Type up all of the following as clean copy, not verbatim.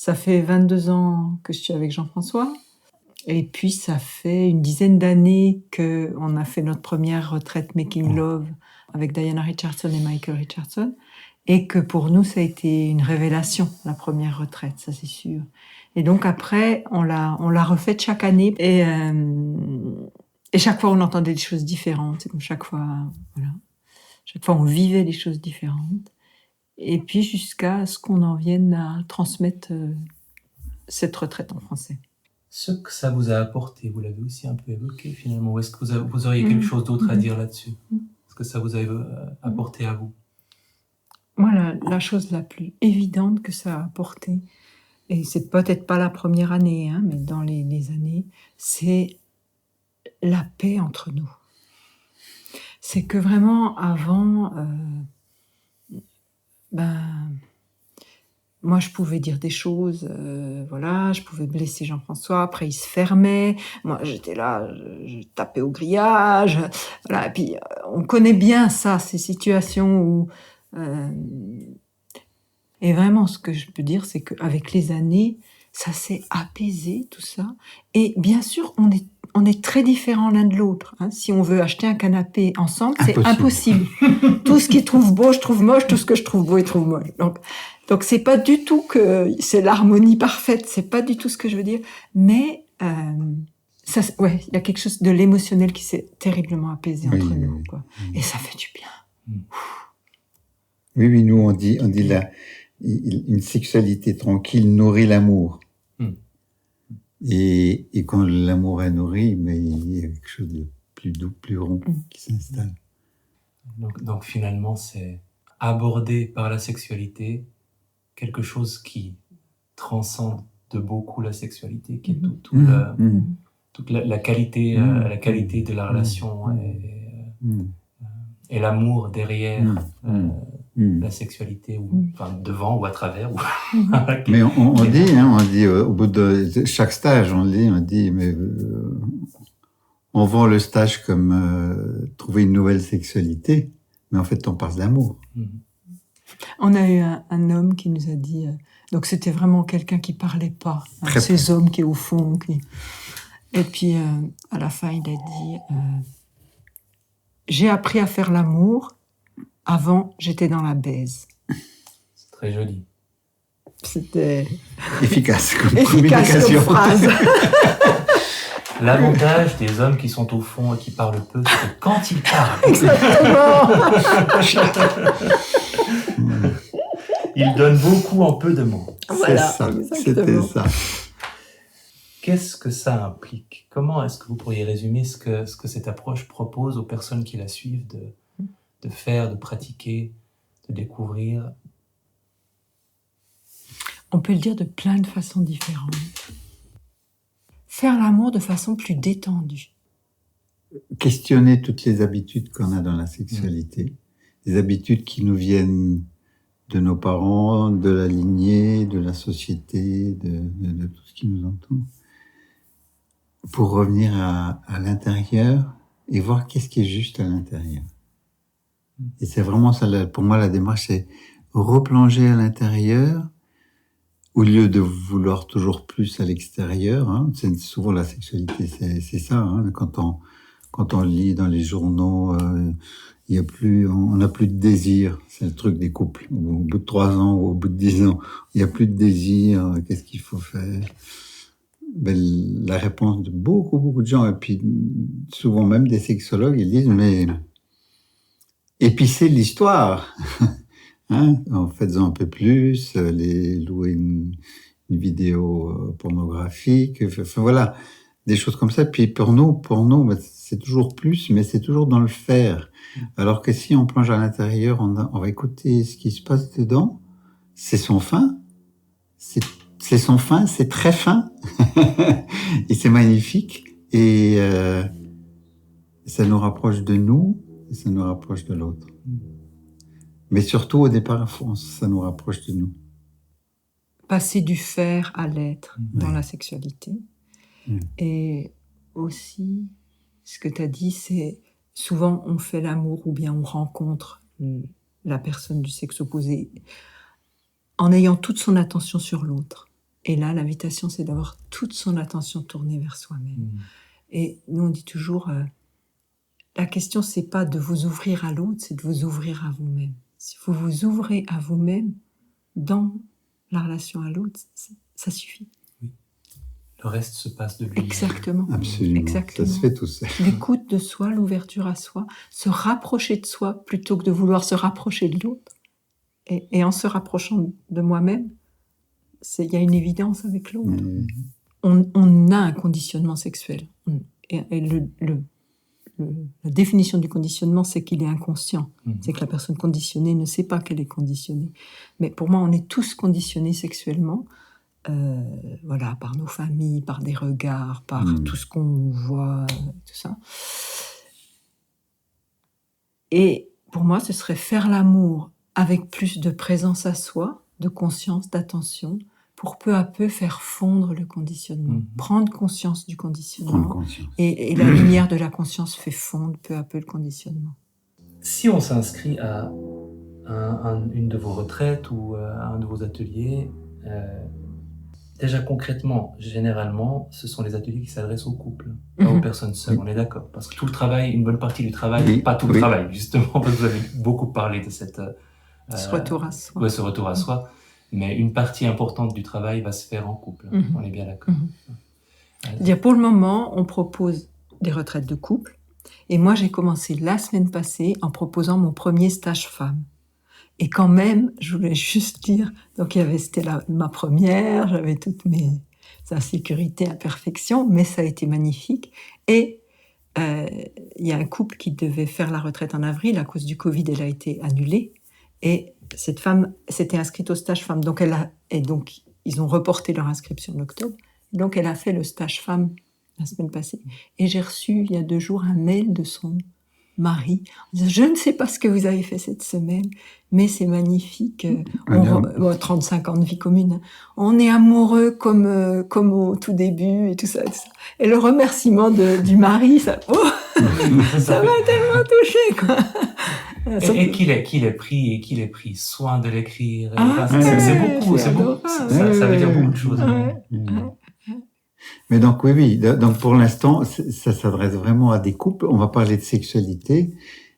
Ça fait 22 ans que je suis avec Jean-François. Et puis, ça fait une dizaine d'années qu'on a fait notre première retraite Making Love avec Diana Richardson et Michael Richardson. Et que pour nous, ça a été une révélation, la première retraite, ça c'est sûr. Et donc après, on l'a refaite chaque année. Et chaque fois, on entendait des choses différentes. C'est comme chaque fois, voilà. Chaque fois, on vivait des choses différentes. Et puis, jusqu'à ce qu'on en vienne à transmettre cette retraite en français. Ce que ça vous a apporté, vous l'avez aussi un peu évoqué finalement. Est-ce que vous auriez quelque chose d'autre à dire là-dessus? Ce que ça vous a apporté à vous? Moi, la chose la plus évidente que ça a apporté, et c'est peut-être pas la première année, mais dans les années, c'est la paix entre nous. C'est que vraiment, avant, moi, je pouvais dire des choses, voilà, je pouvais blesser Jean-François, après il se fermait, moi j'étais là, je tapais au grillage, voilà, et puis on connaît bien ça, ces situations où... Et vraiment, ce que je peux dire, c'est qu'avec les années, ça s'est apaisé, tout ça. Et bien sûr, on est très différents l'un de l'autre. Si on veut acheter un canapé ensemble, c'est impossible. Tout ce qu'il trouve beau, je trouve moche. Tout ce que je trouve beau, il trouve moche. Donc c'est pas du tout que c'est l'harmonie parfaite. C'est pas du tout ce que je veux dire. Mais ça, ouais, il y a quelque chose de l'émotionnel qui s'est terriblement apaisé entre nous, quoi. Et ça fait du bien. Oui, nous on dit là, une sexualité tranquille nourrit l'amour. Et quand l'amour est nourri, mais il y a quelque chose de plus doux, plus rond qui s'installe. Donc finalement, c'est aborder par la sexualité quelque chose qui transcende de beaucoup la sexualité, qui est toute la qualité, la qualité de la relation et l'amour derrière la sexualité, ou enfin devant ou à travers. Mais on dit au bout de chaque stage, on dit mais on vend le stage comme trouver une nouvelle sexualité, mais en fait on parle d'amour. On a eu un homme qui nous a dit, donc c'était vraiment quelqu'un qui parlait pas, ces hommes qui est au fond, et puis à la fin il a dit, j'ai appris à faire l'amour, avant j'étais dans la baise. C'est très joli. C'était efficace comme phrase. L'avantage des hommes qui sont au fond et qui parlent peu, c'est que quand ils parlent, ils donnent beaucoup en peu de mots. Voilà, c'était ça. Qu'est-ce que ça implique? Comment est-ce que vous pourriez résumer ce que cette approche propose aux personnes qui la suivent de faire, de pratiquer, de découvrir? On peut le dire de plein de façons différentes. Faire l'amour de façon plus détendue. Questionner toutes les habitudes qu'on a dans la sexualité. Des habitudes qui nous viennent de nos parents, de la lignée, de la société, de tout ce qui nous entoure. Pour revenir à l'intérieur et voir qu'est-ce qui est juste à l'intérieur. Et c'est vraiment ça, pour moi, la démarche, c'est replonger à l'intérieur au lieu de vouloir toujours plus à l'extérieur. C'est souvent la sexualité, c'est ça. Quand on lit dans les journaux, on n'a plus de désir. C'est le truc des couples. Au bout de 3 ans ou au bout de 10 ans, il n'y a plus de désir. Qu'est-ce qu'il faut faire? La réponse de beaucoup de gens, et puis souvent même des sexologues, ils disent, mais épicez l'histoire. En faites-en un peu plus, louer une vidéo pornographique, enfin voilà, des choses comme ça. Puis pour nous, c'est toujours plus, mais c'est toujours dans le faire. Alors que si on plonge à l'intérieur, on va écouter ce qui se passe dedans. C'est son fin, c'est son fin, c'est très fin, et c'est magnifique. Et ça nous rapproche de nous, et ça nous rapproche de l'autre. Mais surtout, au départ, ça nous rapproche de nous. Passer du faire à l'être dans la sexualité. Et aussi, ce que tu as dit, c'est souvent on fait l'amour ou bien on rencontre la personne du sexe opposé en ayant toute son attention sur l'autre. Et là, l'invitation, c'est d'avoir toute son attention tournée vers soi-même. Et nous, on dit toujours, la question, c'est pas de vous ouvrir à l'autre, c'est de vous ouvrir à vous-même. Si vous vous ouvrez à vous-même dans la relation à l'autre, ça suffit. Oui. Le reste se passe de lui. Exactement. Absolument. Exactement. Ça se fait tout seul. L'écoute de soi, l'ouverture à soi, se rapprocher de soi plutôt que de vouloir se rapprocher de l'autre. Et en se rapprochant de moi-même, il y a une évidence avec l'autre. On a un conditionnement sexuel. Et la définition du conditionnement, c'est qu'il est inconscient. C'est que la personne conditionnée ne sait pas qu'elle est conditionnée. Mais pour moi, on est tous conditionnés sexuellement, voilà, par nos familles, par des regards, par tout ce qu'on voit, tout ça. Et pour moi, ce serait faire l'amour avec plus de présence à soi, de conscience, d'attention, pour peu à peu faire fondre le conditionnement, prendre conscience du conditionnement, et la lumière de la conscience fait fondre peu à peu le conditionnement. Si on s'inscrit à une de vos retraites ou à un de vos ateliers, déjà concrètement, généralement, ce sont les ateliers qui s'adressent aux couples, pas aux personnes seules, on est d'accord. Parce que tout le travail, une bonne partie du travail, pas tout le travail, justement, parce que vous avez beaucoup parlé de cette... ce retour à soi. Ouais, ce retour à soi. Mais une partie importante du travail va se faire en couple. On est bien d'accord. Pour le moment, on propose des retraites de couple. Et moi, j'ai commencé la semaine passée en proposant mon premier stage femme. Et quand même, je voulais juste dire, donc c'était ma première, j'avais toutes mes insécurités, imperfections, mais ça a été magnifique. Et il y a un couple qui devait faire la retraite en avril, à cause du Covid, elle a été annulée. Et cette femme s'était inscrite au stage femme. Donc ils ont reporté leur inscription en octobre. Donc elle a fait le stage femme la semaine passée. Et j'ai reçu, il y a 2 jours, un mail de son mari en disant « Je ne sais pas ce que vous avez fait cette semaine, mais c'est magnifique. 35 ans de vie commune. On est amoureux comme au tout début et tout ça. Et tout ça. » Et le remerciement du mari, ça m'a tellement touchée, quoi. Et qu'il ait pris soin de l'écrire. C'est beaucoup, ça veut dire beaucoup de choses. Mais donc oui, donc pour l'instant, ça s'adresse vraiment à des couples. On va parler de sexualité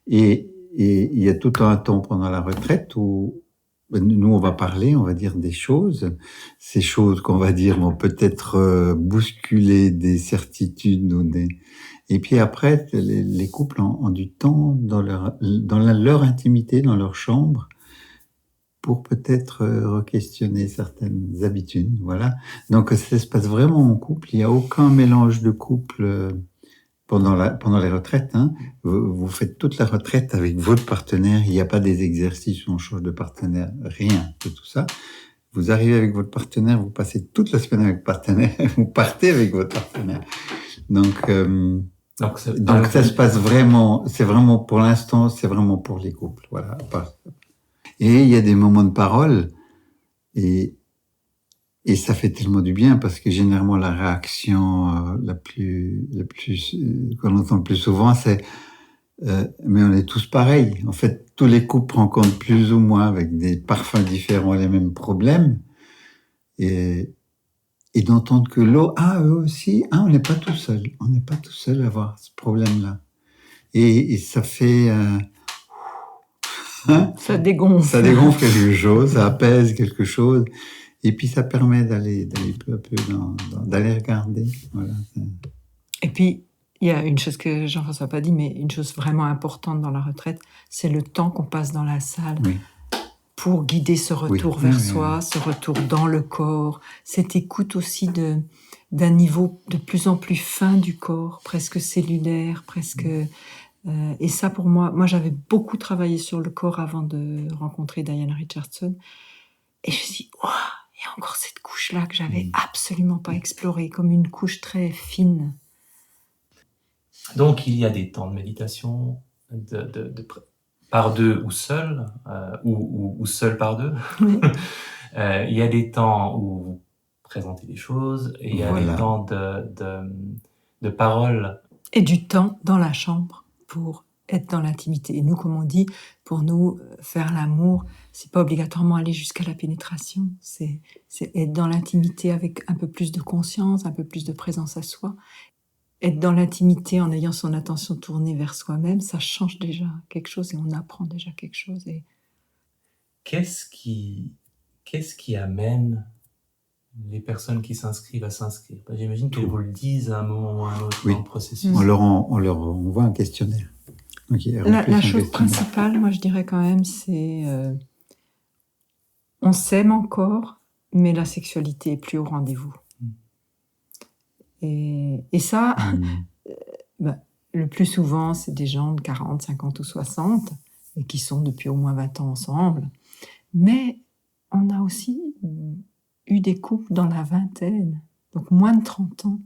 et il y a tout un temps pendant la retraite où nous on va parler, on va dire des choses. Ces choses qu'on va dire vont peut-être bousculer des certitudes ou des... Et puis après, les couples ont du temps dans leur intimité, dans leur chambre, pour peut-être re-questionner certaines habitudes, voilà. Donc ça se passe vraiment en couple. Il n'y a aucun mélange de couple pendant les retraites. Hein. Vous faites toute la retraite avec votre partenaire. Il n'y a pas des exercices où on change de partenaire, rien de tout ça. Vous arrivez avec votre partenaire, vous passez toute la semaine avec votre partenaire, vous partez avec votre partenaire. Donc ça se passe vraiment, c'est vraiment pour l'instant, c'est vraiment pour les couples, voilà. Et il y a des moments de parole et ça fait tellement du bien parce que généralement la réaction la plus qu'on entend le plus souvent c'est mais on est tous pareils. En fait, tous les couples rencontrent plus ou moins avec des parfums différents les mêmes problèmes et d'entendre que l'autre, eux aussi, on n'est pas tout seul. On n'est pas tout seul à avoir ce problème-là. Et ça fait... ça dégonfle. Ça dégonfle quelque chose, ça apaise quelque chose. Et puis ça permet d'aller peu à peu d'aller regarder. Voilà. Et puis, il y a une chose que Jean-François n'a pas dit, mais une chose vraiment importante dans la retraite, c'est le temps qu'on passe dans la salle. Oui. Pour guider ce retour vers soi, ce retour dans le corps, cette écoute aussi d'un niveau de plus en plus fin du corps, presque cellulaire, presque... et ça, pour moi j'avais beaucoup travaillé sur le corps avant de rencontrer Diana Richardson. Et je me suis dit, il y a encore cette couche-là que j'avais absolument pas explorée, comme une couche très fine. Donc, il y a des temps de méditation, par deux ou seul, ou seul par deux. Oui. Il y a des temps où vous présentez des choses, et il y a des temps de parole. Et du temps dans la chambre pour être dans l'intimité. Et nous, comme on dit, pour nous, faire l'amour, c'est pas obligatoirement aller jusqu'à la pénétration. C'est être dans l'intimité avec un peu plus de conscience, un peu plus de présence à soi. Être dans l'intimité en ayant son attention tournée vers soi-même, ça change déjà quelque chose et on apprend déjà quelque chose. Et... Qu'est-ce qui amène les personnes qui s'inscrivent à s'inscrire? J'imagine qu'elles vous le disent à un moment ou à un autre dans le processus. On leur envoie un questionnaire. Donc, la chose principale, moi je dirais quand même, c'est on s'aime encore, mais la sexualité est plus au rendez-vous. Et ça, le plus souvent, c'est des gens de 40, 50 ou 60 et qui sont depuis au moins 20 ans ensemble. Mais on a aussi eu des couples dans la vingtaine, donc moins de 30 ans,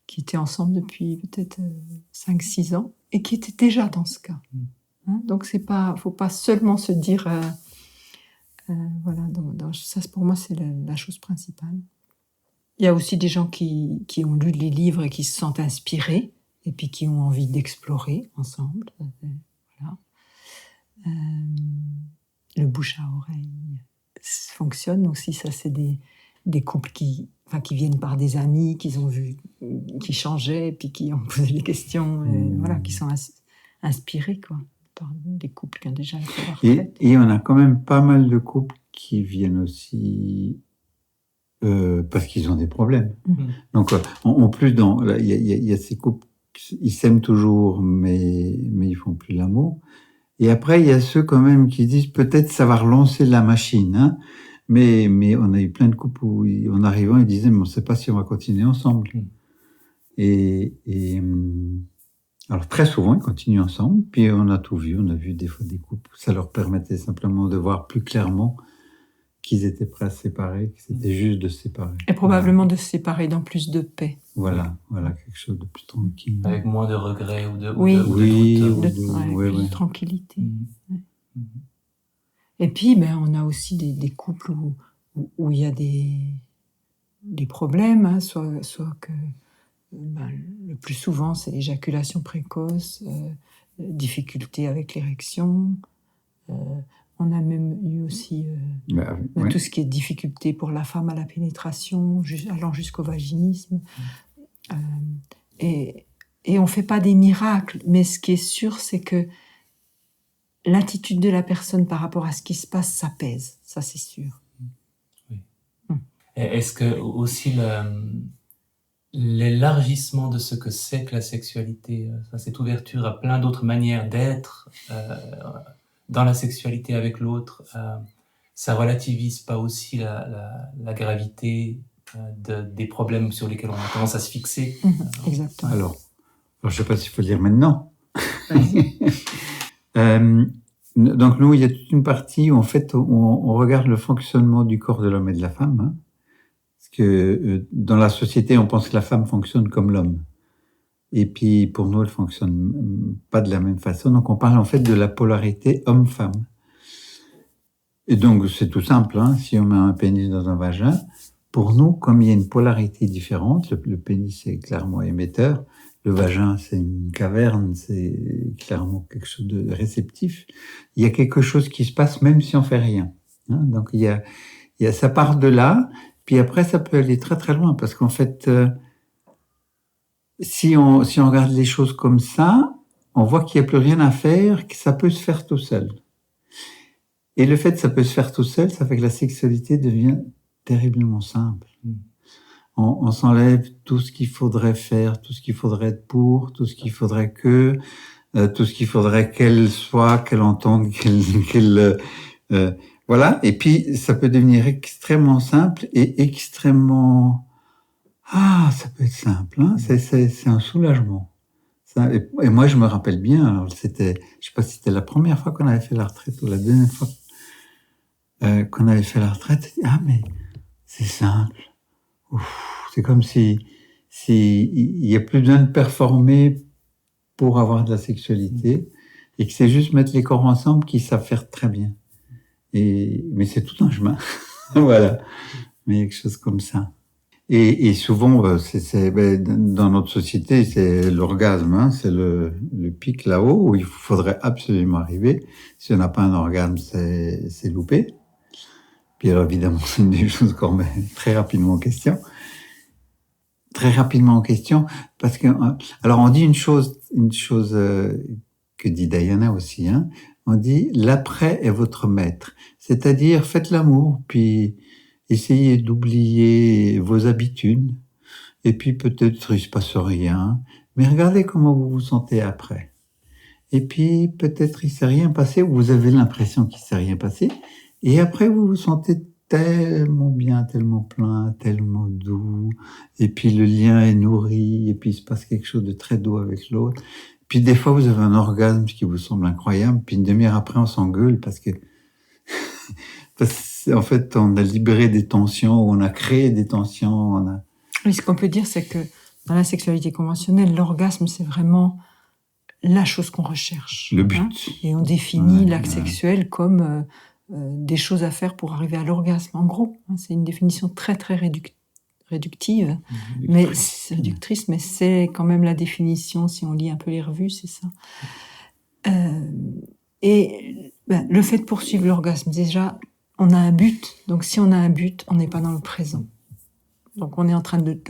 qui étaient ensemble depuis peut-être 5-6 ans et qui étaient déjà dans ce cas. Donc faut pas seulement se dire... voilà, donc ça pour moi c'est la chose principale. Il y a aussi des gens qui ont lu les livres et qui se sentent inspirés et puis qui ont envie d'explorer ensemble. Voilà. Le bouche à oreille fonctionne aussi. Ça, c'est des couples qui viennent par des amis qu'ils ont vus, qui changeaient, puis qui ont posé des questions, voilà, qui sont inspirés quoi, par des couples qui ont déjà fait leur retraite. Et on a quand même pas mal de couples qui viennent aussi parce qu'ils ont des problèmes. Donc, en plus, il y a ces couples, ils s'aiment toujours, mais ils font plus l'amour. Et après, il y a ceux quand même qui disent peut-être ça va relancer la machine, hein. Mais on a eu plein de couples où, en arrivant, ils disaient mais on ne sait pas si on va continuer ensemble. Et alors très souvent, ils continuent ensemble. Puis on a tout vu, on a vu des fois des couples où ça leur permettait simplement de voir plus clairement qu'ils étaient prêts à se séparer, que c'était juste de se séparer. Et probablement de se séparer dans plus de paix. Voilà, quelque chose de plus tranquille. Avec moins de regrets ou de de tranquillité. Et puis, on a aussi des couples où il y a des problèmes, hein, soit que le plus souvent c'est éjaculation précoce, difficulté avec l'érection. On a même eu aussi tout ce qui est difficulté pour la femme à la pénétration, allant jusqu'au vaginisme. Et on ne fait pas des miracles, mais ce qui est sûr, c'est que l'attitude de la personne par rapport à ce qui se passe, ça pèse, ça c'est sûr. Oui. Est-ce que aussi l'élargissement de ce que c'est que la sexualité, cette ouverture à plein d'autres manières d'être dans la sexualité avec l'autre, ça relativise pas aussi la gravité des problèmes sur lesquels on a tendance à se fixer? Exactement. Alors, je ne sais pas s'il faut le dire maintenant. Donc nous, il y a toute une partie où en fait on regarde le fonctionnement du corps de l'homme et de la femme, hein, parce que dans la société on pense que la femme fonctionne comme l'homme, et puis pour nous elle fonctionne pas de la même façon. Donc on parle en fait de la polarité homme-femme. Et donc c'est tout simple, hein, si on met un pénis dans un vagin, pour nous comme il y a une polarité différente, le pénis est clairement émetteur. Le vagin, c'est une caverne, c'est clairement quelque chose de réceptif. Il y a quelque chose qui se passe même si on fait rien. Hein, donc il y a ça part de là, puis après ça peut aller très très loin parce qu'en fait, si on regarde les choses comme ça, on voit qu'il n'y a plus rien à faire, que ça peut se faire tout seul. Et le fait que ça peut se faire tout seul, ça fait que la sexualité devient terriblement simple. On s'enlève tout ce qu'il faudrait faire, tout ce qu'il faudrait être pour, tout ce qu'il faudrait tout ce qu'il faudrait qu'elle soit, qu'elle entende, qu'elle voilà. Et puis ça peut devenir extrêmement simple et extrêmement ça peut être simple. Hein, c'est un soulagement. Ça, et moi je me rappelle bien. Alors je sais pas si c'était la première fois qu'on avait fait la retraite ou la deuxième fois qu'on avait fait la retraite. Mais c'est simple. C'est comme si il y a plus besoin de performer pour avoir de la sexualité et que c'est juste mettre les corps ensemble qui savent faire très bien. Mais c'est tout un chemin. Voilà. Mais quelque chose comme ça. Et souvent, dans notre société, c'est l'orgasme, hein, c'est le pic là-haut où il faudrait absolument arriver. Si on n'a pas un orgasme, c'est loupé. Puis alors, évidemment, c'est une des choses qu'on met très rapidement en question. Très rapidement en question, parce que, alors on dit une chose que dit Diana aussi, hein. On dit l'après est votre maître. C'est-à-dire, faites l'amour, puis essayez d'oublier vos habitudes, et puis peut-être il se passe rien, mais regardez comment vous vous sentez après. Et puis peut-être il s'est rien passé, ou vous avez l'impression qu'il s'est rien passé, et après vous vous sentez tellement bien, tellement plein, tellement doux, et puis le lien est nourri, et puis il se passe quelque chose de très doux avec l'autre. Puis des fois vous avez un orgasme qui vous semble incroyable, puis une demi-heure après on s'engueule parce que en fait on a libéré des tensions, on a créé des tensions, Oui, ce qu'on peut dire, c'est que dans la sexualité conventionnelle, l'orgasme, c'est vraiment la chose qu'on recherche. Le but. Hein, et on définit l'acte sexuel comme des choses à faire pour arriver à l'orgasme. En gros, hein, c'est une définition très, très réductive, mais réductrice, mais c'est quand même la définition, si on lit un peu les revues, c'est ça. Le fait de poursuivre l'orgasme, déjà, on a un but. Donc, si on a un but, on n'est pas dans le présent. Donc, on est en train de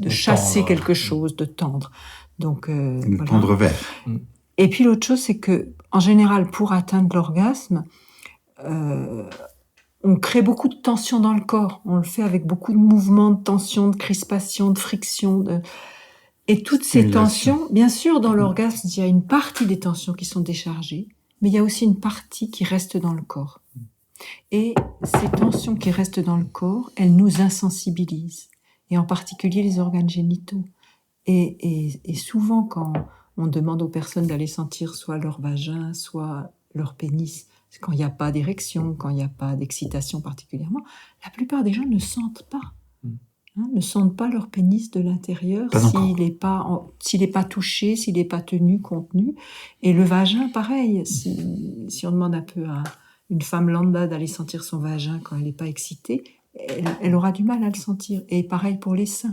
chasser quelque chose, de tendre. Donc, voilà. Tendre vers. Et puis, l'autre chose, c'est que, en général, pour atteindre l'orgasme, on crée beaucoup de tension dans le corps. On le fait avec beaucoup de mouvements, de tension, de crispation, de friction. Et toutes ces tensions, bien sûr, dans l'orgasme, il y a une partie des tensions qui sont déchargées, mais il y a aussi une partie qui reste dans le corps. Et ces tensions qui restent dans le corps, elles nous insensibilisent, et en particulier les organes génitaux. Et souvent, quand on demande aux personnes d'aller sentir soit leur vagin, soit leur pénis, quand il n'y a pas d'érection, quand il n'y a pas d'excitation particulièrement, la plupart des gens ne sentent pas. Ne sentent pas leur pénis de l'intérieur s'il n'est pas touché, s'il n'est pas tenu, contenu. Et le vagin, pareil. Si on demande un peu à une femme lambda d'aller sentir son vagin quand elle n'est pas excitée, elle aura du mal à le sentir. Et pareil pour les seins.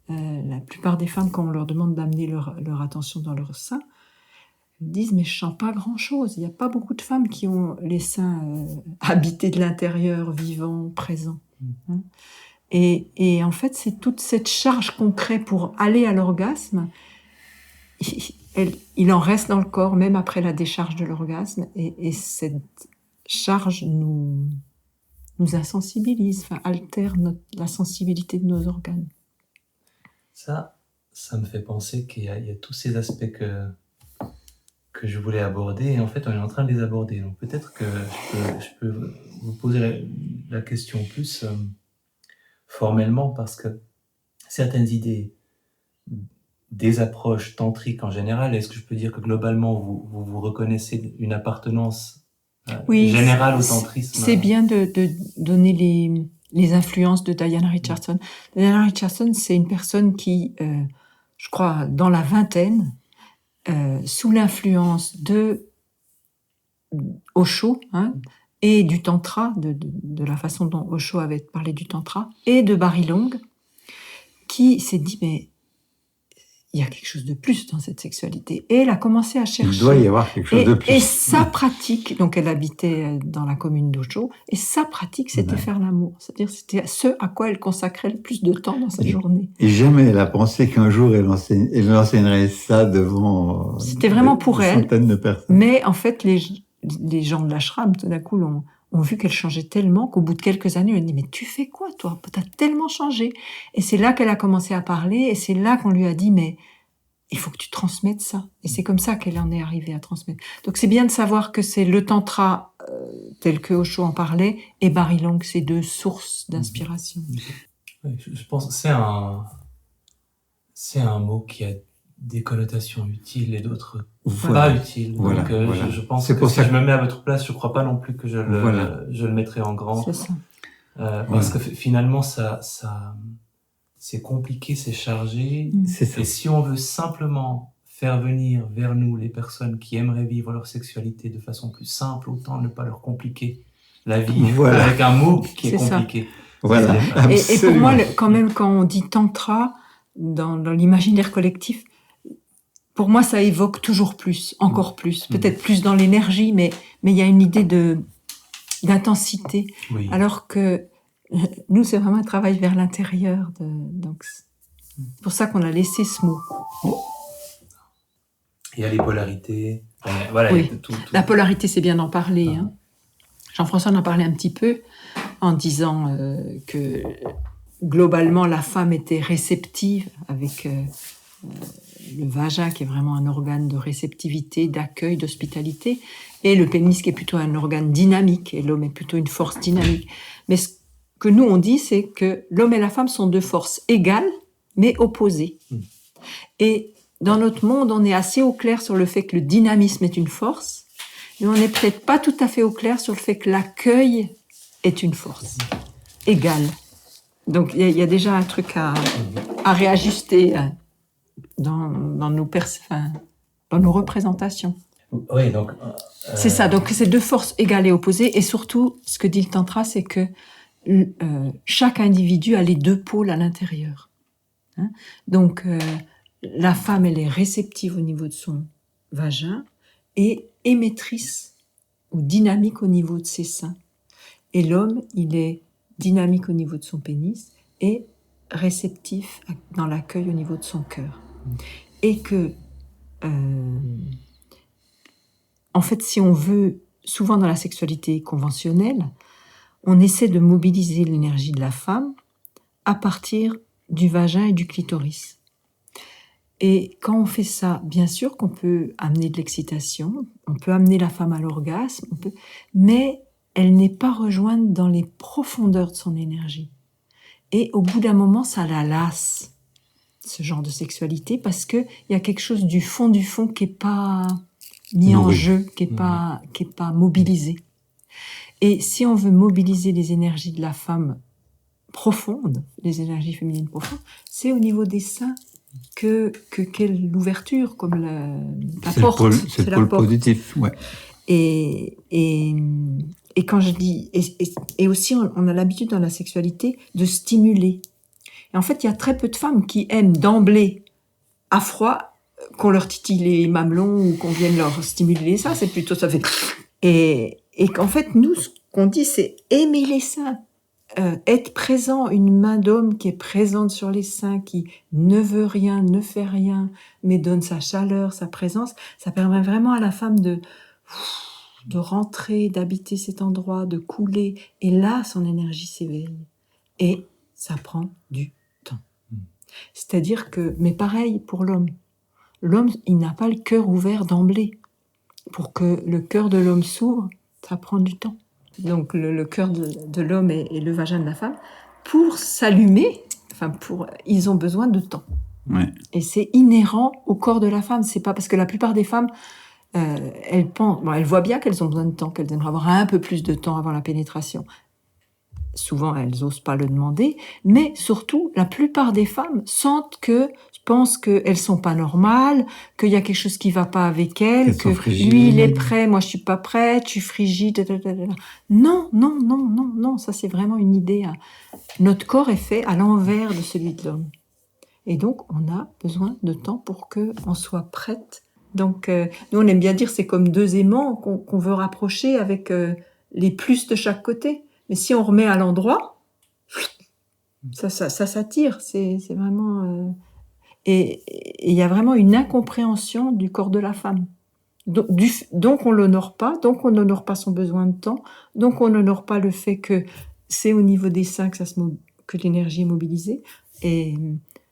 La plupart des femmes, quand on leur demande d'amener leur attention dans leur sein, elles disent « mais je sens pas grand-chose ». Il n'y a pas beaucoup de femmes qui ont les seins habités de l'intérieur, vivants, présents. Et en fait, c'est toute cette charge qu'on crée pour aller à l'orgasme, il en reste dans le corps, même après la décharge de l'orgasme, et cette charge nous insensibilise, altère la sensibilité de nos organes. Ça me fait penser qu'il y a tous ces aspects que je voulais aborder, et en fait, on est en train de les aborder. Donc peut-être que je peux vous poser la question plus formellement, parce que certaines idées, des approches tantriques en général, est-ce que je peux dire que globalement, vous reconnaissez une appartenance générale au tantrisme? C'est bien de donner les influences de Diana Richardson. Diana Richardson, c'est une personne qui, je crois, dans la vingtaine, sous l'influence de Osho, et du tantra, de la façon dont Osho avait parlé du tantra, et de Barry Long, qui s'est dit, mais il y a quelque chose de plus dans cette sexualité. Et elle a commencé à chercher. Il doit y avoir quelque chose de plus. Et sa pratique, donc elle habitait dans la commune d'Osho, et sa pratique, c'était faire l'amour. C'est-à-dire, c'était ce à quoi elle consacrait le plus de temps dans sa journée. Et jamais elle a pensé qu'un jour elle enseignerait ça devant c'était vraiment pour elle, centaines de personnes. Mais en fait, les gens de l'ashram, tout d'un coup, ont vu qu'elle changeait tellement qu'au bout de quelques années, elle dit « mais tu fais quoi, toi ? T'as tellement changé !» Et c'est là qu'elle a commencé à parler, et c'est là qu'on lui a dit « mais il faut que tu transmettes ça !» Et c'est comme ça qu'elle en est arrivée à transmettre. Donc c'est bien de savoir que c'est le tantra, tel que Osho en parlait, et Barry Long, c'est deux sources d'inspiration. Oui, je pense que c'est un mot qui a des connotations utiles et d'autres pas utiles. Voilà, donc je pense que si je me mets à votre place, je crois pas non plus que je le mettrai en grand. C'est ça. Parce que finalement, ça c'est compliqué, c'est chargé. C'est ça. Et si on veut simplement faire venir vers nous les personnes qui aimeraient vivre leur sexualité de façon plus simple, autant ne pas leur compliquer la vie avec un mot qui est compliqué. Voilà. Et pour moi, quand même, quand on dit tantra, dans l'imaginaire collectif, pour moi, ça évoque toujours plus, encore plus, peut-être plus dans l'énergie, mais il y a une idée d'intensité. Oui. Alors que nous, c'est vraiment un travail vers l'intérieur. Donc, c'est pour ça qu'on a laissé ce mot. Il y a les polarités. Voilà, Oui. tout. La polarité, c'est bien d'en parler. Hein. Jean-François en a parlé un petit peu en disant que globalement, la femme était réceptive avec le vagin qui est vraiment un organe de réceptivité, d'accueil, d'hospitalité, et le pénis qui est plutôt un organe dynamique, et l'homme est plutôt une force dynamique. Mais ce que nous, on dit, c'est que l'homme et la femme sont deux forces égales, mais opposées. Et dans notre monde, on est assez au clair sur le fait que le dynamisme est une force, mais on n'est peut-être pas tout à fait au clair sur le fait que l'accueil est une force égale. Donc il y a déjà un truc à réajuster dans nos représentations. Oui, donc c'est ça. Donc c'est deux forces égales et opposées, et surtout, ce que dit le tantra, c'est que chaque individu a les deux pôles à l'intérieur. Hein? Donc la femme, elle est réceptive au niveau de son vagin et émettrice ou dynamique au niveau de ses seins. Et l'homme, il est dynamique au niveau de son pénis et réceptif dans l'accueil au niveau de son cœur. Et que, en fait, si on veut, souvent dans la sexualité conventionnelle, on essaie de mobiliser l'énergie de la femme à partir du vagin et du clitoris. Et quand on fait ça, bien sûr qu'on peut amener de l'excitation, on peut amener la femme à l'orgasme, mais elle n'est pas rejointe dans les profondeurs de son énergie. Et au bout d'un moment, ça la lasse, ce genre de sexualité, parce qu'il y a quelque chose du fond qui n'est pas mis en jeu, qui n'est pas mobilisé. Et si on veut mobiliser les énergies de la femme profonde, les énergies féminines profondes, c'est au niveau des seins qu'est l'ouverture, comme la porte. C'est le pôle positif, ouais. Et quand je dis... Et aussi, on a l'habitude dans la sexualité de stimuler. Et en fait, il y a très peu de femmes qui aiment d'emblée, à froid, qu'on leur titille les mamelons ou qu'on vienne leur stimuler les seins. C'est plutôt... ça fait... Et qu'en fait, nous, ce qu'on dit, c'est aimer les seins. Être présent, une main d'homme qui est présente sur les seins, qui ne veut rien, ne fait rien, mais donne sa chaleur, sa présence, ça permet vraiment à la femme de rentrer, d'habiter cet endroit, de couler, et là, son énergie s'éveille. Et ça prend du temps. C'est-à-dire que, mais pareil pour l'homme. L'homme, il n'a pas le cœur ouvert d'emblée. Pour que le cœur de l'homme s'ouvre, ça prend du temps. Donc le cœur de l'homme et le vagin de la femme, pour s'allumer, ils ont besoin de temps. Ouais. Et c'est inhérent au corps de la femme. C'est pas parce que la plupart des femmes, elles voient bien qu'elles ont besoin de temps, qu'elles aimeraient avoir un peu plus de temps avant la pénétration. Souvent, elles osent pas le demander, mais surtout, la plupart des femmes pensent qu'elles sont pas normales, qu'il y a quelque chose qui va pas avec elles, que lui, il est prêt, moi, je suis pas prête, je suis frigide, Non, ça, c'est vraiment une idée. Notre corps est fait à l'envers de celui de l'homme. Et donc, on a besoin de temps pour qu'on soit prête. Donc, nous, on aime bien dire, c'est comme deux aimants qu'on veut rapprocher avec les plus de chaque côté. Mais si on remet à l'endroit, ça s'attire. C'est vraiment... Et il y a vraiment une incompréhension du corps de la femme. Donc on l'honore pas, donc on n'honore pas son besoin de temps, donc on n'honore pas le fait que c'est au niveau des seins que l'énergie est mobilisée. Et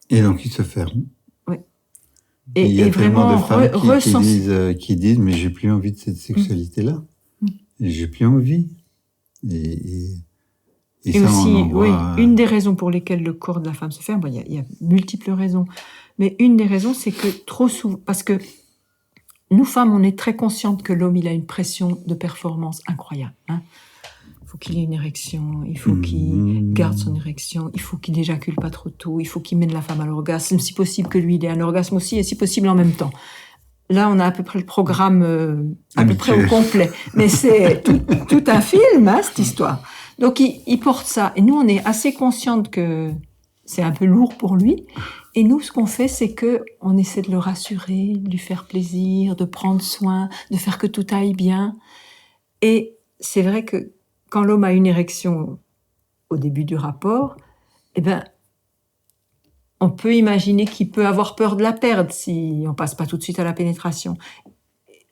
donc il se ferme. Oui. Et il y a tellement de femmes qui disent mais j'ai plus envie de cette sexualité-là. J'ai plus envie. Et ça, aussi, une des raisons pour lesquelles le corps de la femme se ferme, il y a multiples raisons, mais une des raisons, c'est que trop souvent, parce que nous femmes, on est très conscientes que l'homme, il a une pression de performance incroyable. Hein. Il faut qu'il ait une érection, il faut qu'il garde son érection, il faut qu'il éjacule pas trop tôt, il faut qu'il mène la femme à l'orgasme, si possible que lui, il ait un orgasme aussi, et si possible en même temps. Là, on a à peu près le programme à peu près au complet. Mais c'est tout un film, cette histoire. Donc il porte ça. Et nous, on est assez conscientes que c'est un peu lourd pour lui. Et nous, ce qu'on fait, c'est que on essaie de le rassurer, de lui faire plaisir, de prendre soin, de faire que tout aille bien. Et c'est vrai que quand l'homme a une érection au début du rapport, eh ben, on peut imaginer qu'il peut avoir peur de la perdre si on passe pas tout de suite à la pénétration.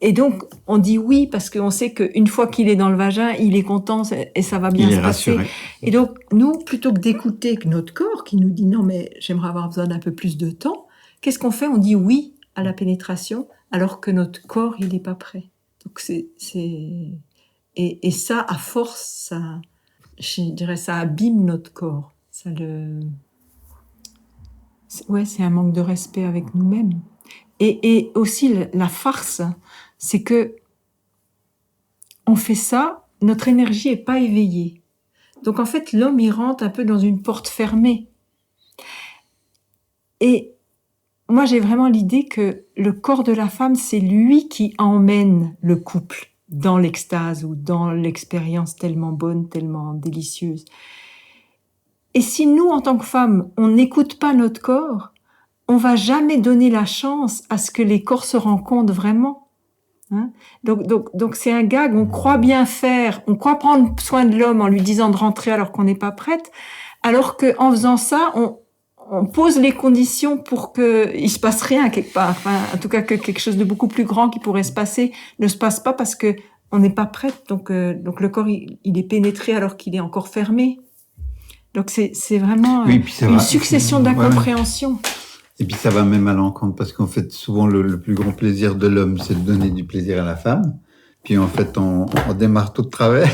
Et donc, on dit oui parce qu'on sait qu'une fois qu'il est dans le vagin, il est content et ça va bien se passer. Rassuré. Et donc, nous, plutôt que d'écouter notre corps qui nous dit non, mais j'aimerais avoir besoin d'un peu plus de temps, qu'est-ce qu'on fait? On dit oui à la pénétration alors que notre corps, il n'est pas prêt. Donc, et ça, à force, ça, je dirais, ça abîme notre corps. C'est un manque de respect avec nous-mêmes. Et aussi, la farce, c'est que on fait ça, notre énergie est pas éveillée. Donc en fait, l'homme, il rentre un peu dans une porte fermée. Et moi, j'ai vraiment l'idée que le corps de la femme, c'est lui qui emmène le couple dans l'extase ou dans l'expérience tellement bonne, tellement délicieuse. Et si nous, en tant que femmes, on n'écoute pas notre corps, on va jamais donner la chance à ce que les corps se rencontrent vraiment. Hein? Donc c'est un gag, on croit bien faire, on croit prendre soin de l'homme en lui disant de rentrer alors qu'on n'est pas prête, alors que en faisant ça, on pose les conditions pour que il se passe rien quelque part. Enfin, en tout cas que quelque chose de beaucoup plus grand qui pourrait se passer ne se passe pas parce que on n'est pas prête. Donc le corps il est pénétré alors qu'il est encore fermé. Donc c'est vraiment une succession d'incompréhensions. Ouais. Et puis ça va même à l'encontre parce qu'en fait souvent le plus grand plaisir de l'homme c'est de donner du plaisir à la femme. Puis en fait on démarre tout de travers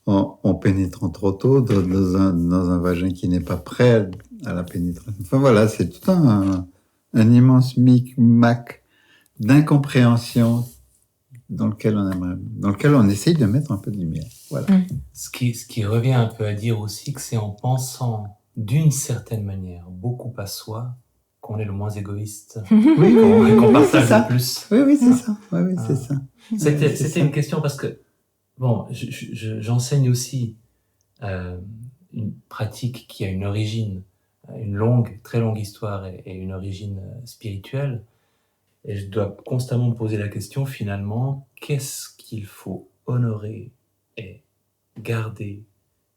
en pénétrant trop tôt dans un vagin qui n'est pas prêt à la pénétration. Enfin voilà, c'est tout un immense micmac d'incompréhension dans lequel on essaye de mettre un peu de lumière. Voilà. Ce qui revient un peu à dire aussi que c'est en pensant d'une certaine manière beaucoup à soi qu'on est le moins égoïste, qu'on partage le plus. Oui, c'est ça. Oui, c'est ça. C'était une question parce que bon, j'enseigne aussi une pratique qui a une origine, une très longue histoire et une origine spirituelle. Et je dois constamment me poser la question, finalement, qu'est-ce qu'il faut honorer et garder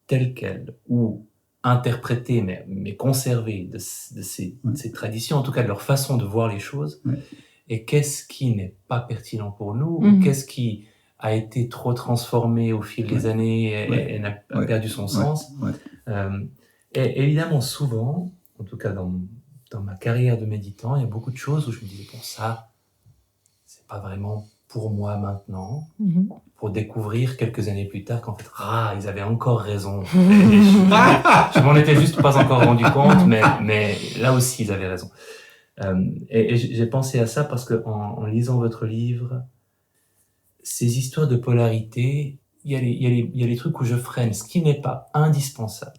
tel quel, ou interpréter, mais conserver de ces traditions, en tout cas de leur façon de voir les choses, et qu'est-ce qui n'est pas pertinent pour nous, ou qu'est-ce qui a été trop transformé au fil des années et n'a perdu son sens. Et évidemment, souvent, en tout cas dans ma carrière de méditant, il y a beaucoup de choses où je me disais, bon, ça, c'est pas vraiment pour moi maintenant, pour découvrir quelques années plus tard qu'en fait, ils avaient encore raison. Je m'en étais juste pas encore rendu compte, mais là aussi, ils avaient raison. Et j'ai pensé à ça parce que en lisant votre livre, ces histoires de polarité, il y a les trucs où je freine, ce qui n'est pas indispensable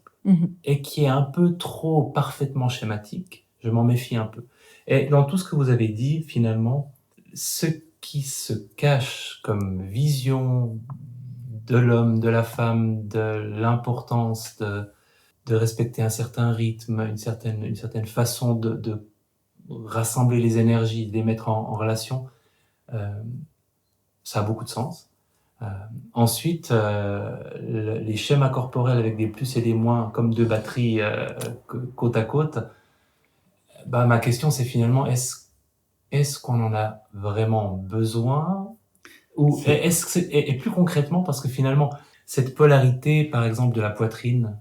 et qui est un peu trop parfaitement schématique. Je m'en méfie un peu. Et dans tout ce que vous avez dit, finalement, ce qui se cache comme vision de l'homme, de la femme, de l'importance de respecter un certain rythme, une certaine façon de rassembler les énergies, de les mettre en relation, ça a beaucoup de sens. Ensuite, les schémas corporels avec des plus et des moins, comme deux batteries côte à côte, ma question c'est finalement, est-ce qu'on en a vraiment besoin, ou et plus concrètement, parce que finalement, cette polarité, par exemple, de la poitrine,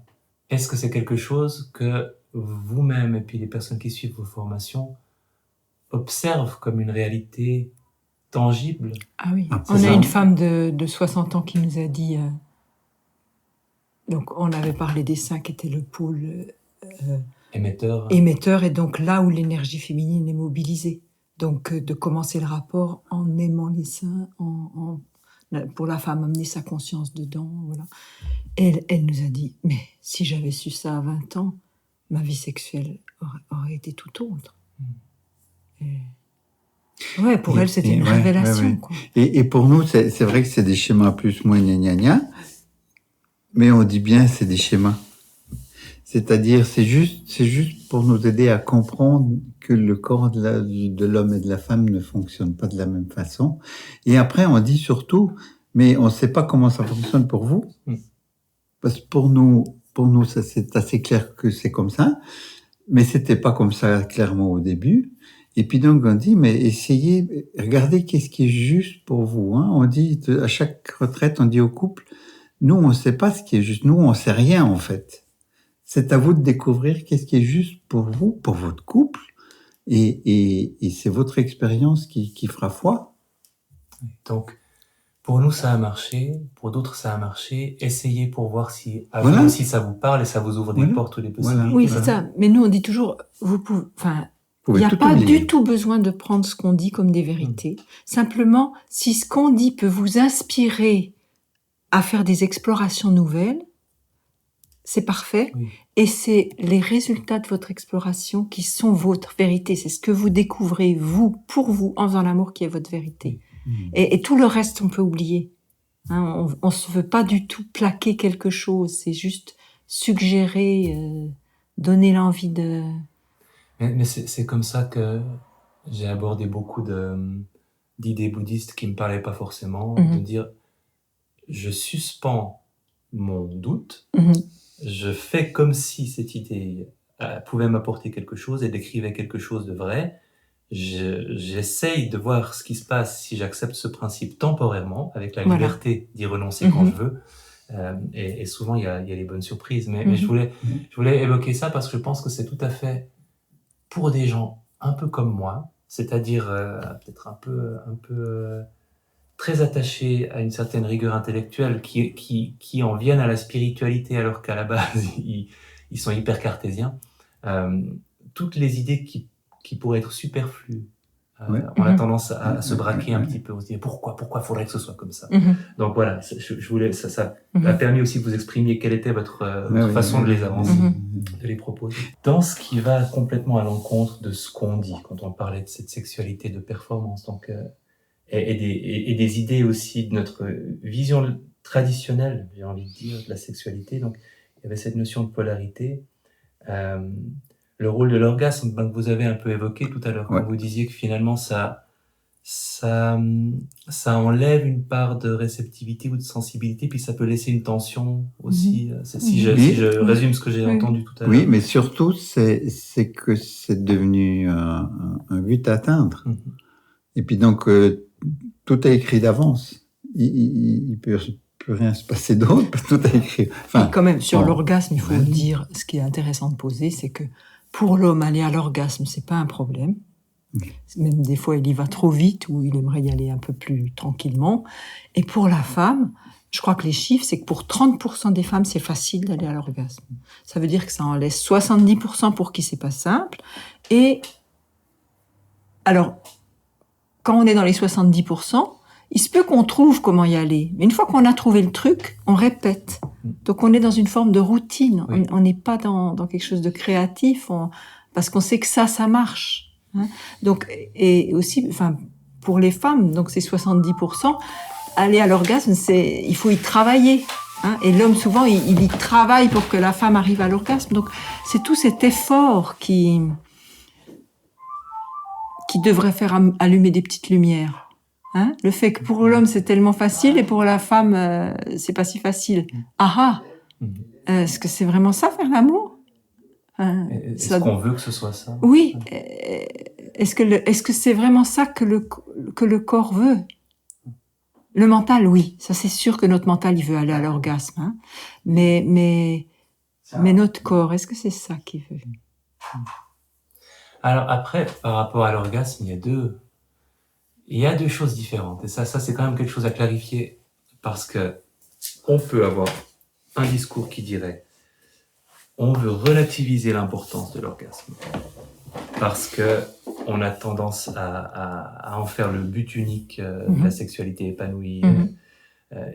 est-ce que c'est quelque chose que vous-même et puis les personnes qui suivent vos formations observent comme une réalité tangible? Ah oui, on a une femme de 60 ans qui nous a dit, donc on avait parlé des seins qui étaient le pôle émetteur, et donc là où l'énergie féminine est mobilisée. Donc de commencer le rapport en aimant les seins, pour la femme amener sa conscience dedans, voilà. Et elle nous a dit, mais si j'avais su ça à 20 ans, ma vie sexuelle aurait été tout autre. Pour elle, c'était une révélation. Quoi. Et pour nous, c'est vrai que c'est des schémas plus moins gna. Mais on dit bien, c'est des schémas. C'est-à-dire, c'est juste pour nous aider à comprendre que le corps de l'homme et de la femme ne fonctionne pas de la même façon. Et après, on dit surtout, mais on ne sait pas comment ça fonctionne pour vous. Parce que pour nous, ça, c'est assez clair que c'est comme ça. Mais c'était pas comme ça clairement au début. Et puis donc, on dit, mais essayez, regardez qu'est-ce qui est juste pour vous. Hein. On dit, à chaque retraite, on dit au couple, nous, on ne sait pas ce qui est juste. Nous, on ne sait rien, en fait. C'est à vous de découvrir qu'est-ce qui est juste pour vous, pour votre couple, et c'est votre expérience qui fera foi. Donc, pour nous, ça a marché, pour d'autres, ça a marché. Essayez pour voir si, Voilà. vous aussi, ça vous parle et ça vous ouvre des Voilà. portes ou des possibilités. Oui, c'est ça. Mais nous, on dit toujours, vous pouvez, enfin, il Vous n'y a pouvez tout pas oublier. du tout besoin de prendre ce qu'on dit comme des vérités. Simplement, si ce qu'on dit peut vous inspirer à faire des explorations nouvelles, c'est parfait. Oui. Et c'est les résultats de votre exploration qui sont votre vérité. C'est ce que vous découvrez, vous, pour vous, en faisant l'amour, qui est votre vérité. Et tout le reste, on peut oublier. Hein, on se veut pas du tout plaquer quelque chose. C'est juste suggérer, donner l'envie de... Mais c'est comme ça que j'ai abordé beaucoup d'idées bouddhistes qui me parlaient pas forcément, de dire, je suspends mon doute, je fais comme si cette idée pouvait m'apporter quelque chose et décrivait quelque chose de vrai. J'essaye de voir ce qui se passe si j'accepte ce principe temporairement, avec la liberté d'y renoncer quand je veux. Et souvent, il y a les bonnes surprises. Mais je voulais évoquer ça parce que je pense que c'est tout à fait pour des gens un peu comme moi, c'est-à-dire peut-être un peu très attachés à une certaine rigueur intellectuelle, qui en viennent à la spiritualité alors qu'à la base ils sont hyper cartésiens. Toutes les idées qui pourraient être superflues, on a tendance à se braquer un petit peu, on se dit pourquoi faudrait que ce soit comme ça. Donc voilà, je voulais, ça a permis aussi que vous exprimiez quelle était votre façon de les avancer, de les proposer. Dans ce qui va complètement à l'encontre de ce qu'on dit quand on parlait de cette sexualité de performance, donc et des idées aussi de notre vision traditionnelle, j'ai envie de dire, de la sexualité. Donc il y avait cette notion de polarité. Le rôle de l'orgasme, que vous avez un peu évoqué tout à l'heure, quand vous disiez que finalement ça enlève une part de réceptivité ou de sensibilité, puis ça peut laisser une tension aussi. Si je résume ce que j'ai entendu tout à l'heure. Oui, mais surtout, c'est que c'est devenu un but à atteindre. Et puis donc, tout est écrit d'avance. Il peut plus rien se passer d'autre, tout est écrit. Enfin, et quand même, sur l'orgasme, il faut dire, ce qui est intéressant de poser, c'est que pour l'homme, aller à l'orgasme, c'est pas un problème. Même des fois, il y va trop vite ou il aimerait y aller un peu plus tranquillement. Et pour la femme, je crois que les chiffres, c'est que pour 30% des femmes, c'est facile d'aller à l'orgasme. Ça veut dire que ça en laisse 70% pour qui c'est pas simple. Et alors, quand on est dans les 70%, il se peut qu'on trouve comment y aller. Mais une fois qu'on a trouvé le truc, on répète. Donc on est dans une forme de routine. On n'est pas dans quelque chose de créatif, parce qu'on sait que ça marche. Hein. Donc, et aussi, enfin, pour les femmes, donc c'est 70%, aller à l'orgasme, il faut y travailler. Hein. Et l'homme, souvent, il y travaille pour que la femme arrive à l'orgasme. Donc c'est tout cet effort qui devrait faire allumer des petites lumières. Hein, le fait que pour l'homme c'est tellement facile et pour la femme c'est pas si facile. Est-ce que c'est vraiment ça, faire l'amour? Est-ce qu'on veut que ce soit ça? Oui. Est-ce que c'est vraiment ça que le corps veut? Le mental, oui. Ça, c'est sûr que notre mental, il veut aller à l'orgasme. Hein. Mais notre corps, est-ce que c'est ça qu'il veut? Alors après, par rapport à l'orgasme, il y a deux choses différentes. Et ça c'est quand même quelque chose à clarifier, parce que on peut avoir un discours qui dirait on veut relativiser l'importance de l'orgasme, parce que on a tendance à en faire le but unique de la sexualité épanouie.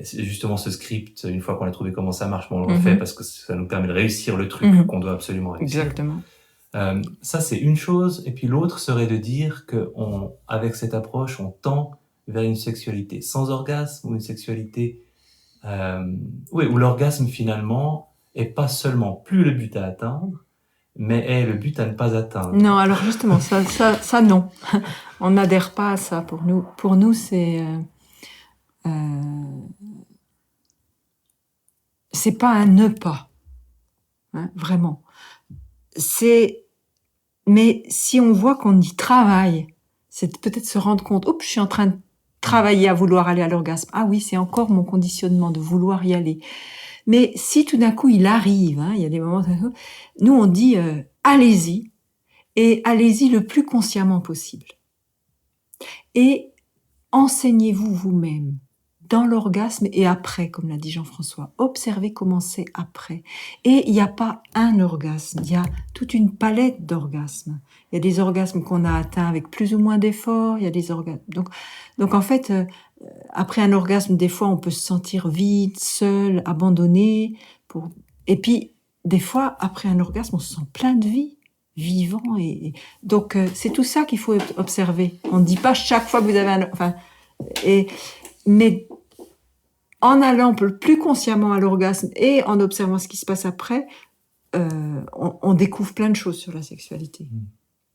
C'est justement ce script, une fois qu'on a trouvé comment ça marche, on le refait parce que ça nous permet de réussir le truc qu'on doit absolument réussir. Exactement. Ça, c'est une chose. Et puis l'autre serait de dire que avec cette approche, on tend vers une sexualité sans orgasme ou une sexualité où l'orgasme finalement est pas seulement plus le but à atteindre, mais est le but à ne pas atteindre. Non, alors justement, ça non. On n'adhère pas à ça. Pour nous, c'est pas un ne pas, hein, vraiment. Mais si on voit qu'on y travaille, c'est peut-être se rendre compte, oups, je suis en train de travailler à vouloir aller à l'orgasme. Ah oui, c'est encore mon conditionnement de vouloir y aller. Mais si tout d'un coup il arrive, hein, il y a des moments, nous on dit allez-y, et allez-y le plus consciemment possible. Et enseignez-vous vous-même dans l'orgasme et après, comme l'a dit Jean-François. Observez comment c'est après. Et il n'y a pas un orgasme, il y a toute une palette d'orgasmes. Il y a des orgasmes qu'on a atteints avec plus ou moins d'efforts, il y a des orgasmes. Donc en fait, après un orgasme, des fois, on peut se sentir vide, seul, abandonné. Et puis, des fois, après un orgasme, on se sent plein de vie, vivant. Donc, c'est tout ça qu'il faut observer. On ne dit pas chaque fois que vous avez mais en allant plus consciemment à l'orgasme et en observant ce qui se passe après, on découvre plein de choses sur la sexualité.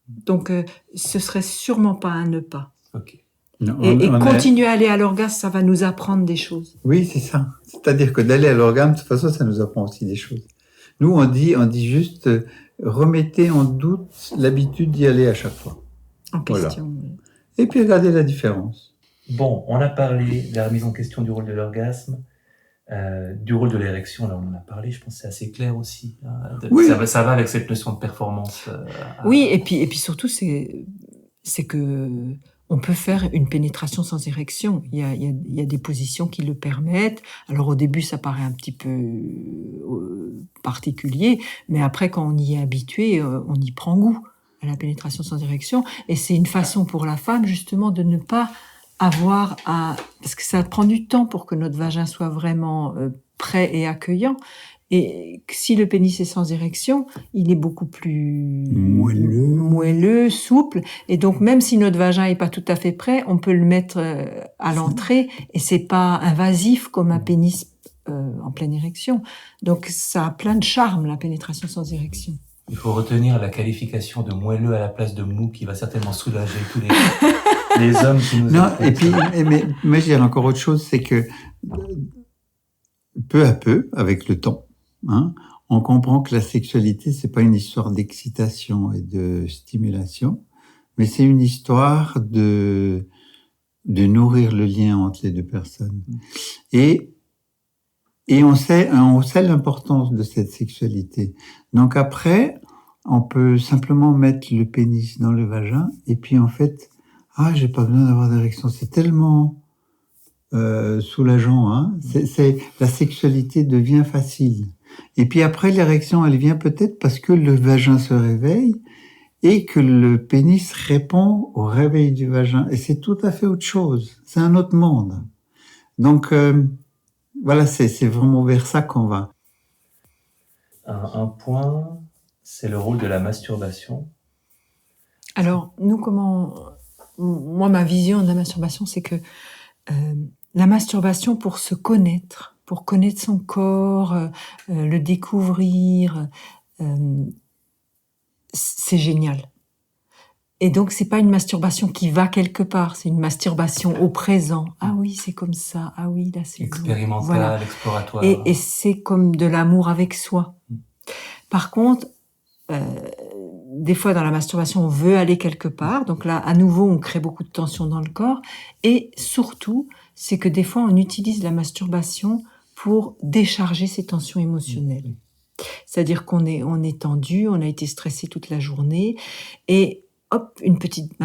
Donc, ce serait sûrement pas un ne pas. Okay. Non, et continuer à aller à l'orgasme, ça va nous apprendre des choses. Oui, c'est ça. C'est-à-dire que d'aller à l'orgasme, de toute façon, ça nous apprend aussi des choses. Nous, on dit juste, remettez en doute l'habitude d'y aller à chaque fois. En question. Voilà. Oui. Et puis, regardez la différence. Bon, on a parlé de la remise en question du rôle de l'orgasme, du rôle de l'érection, là on en a parlé, je pense que c'est assez clair aussi. Oui. Ça va avec cette notion de performance. Oui, et puis surtout, c'est que on peut faire une pénétration sans érection. Il y a des positions qui le permettent. Alors au début, ça paraît un petit peu particulier, mais après, quand on y est habitué, on y prend goût à la pénétration sans érection. Et c'est une façon pour la femme, justement, de ne pas avoir parce que ça prend du temps pour que notre vagin soit vraiment prêt et accueillant. Et si le pénis est sans érection, il est beaucoup plus moelleux, souple. Et donc, même si notre vagin est pas tout à fait prêt, on peut le mettre à l'entrée et c'est pas invasif comme un pénis en pleine érection. Donc, ça a plein de charme, la pénétration sans érection. Il faut retenir la qualification de moelleux à la place de mou qui va certainement soulager tous les hommes qui nous écoutent. Et puis, mais je dirais encore autre chose, c'est que peu à peu, avec le temps, on comprend que la sexualité, c'est pas une histoire d'excitation et de stimulation, mais c'est une histoire de nourrir le lien entre les deux personnes. Et on sait l'importance de cette sexualité. Donc après, on peut simplement mettre le pénis dans le vagin et puis en fait, j'ai pas besoin d'avoir d'érection. C'est tellement soulageant. La sexualité devient facile. Et puis après, l'érection, elle vient peut-être parce que le vagin se réveille et que le pénis répond au réveil du vagin. Et c'est tout à fait autre chose. C'est un autre monde. Donc, voilà, c'est vraiment vers ça qu'on va. Un point, c'est le rôle de la masturbation. Alors, moi, ma vision de la masturbation, c'est que la masturbation pour se connaître, pour connaître son corps, le découvrir, c'est génial. Et donc, c'est pas une masturbation qui va quelque part, c'est une masturbation au présent. Ah oui, c'est comme ça. Ah oui, là, c'est expérimental, voilà. Exploratoire. Et c'est comme de l'amour avec soi. Par contre, des fois, dans la masturbation, on veut aller quelque part. Donc là, à nouveau, on crée beaucoup de tension dans le corps. Et surtout, c'est que des fois, on utilise la masturbation pour décharger ces tensions émotionnelles. C'est-à-dire qu'on est tendu, on a été stressé toute la journée. Et hop,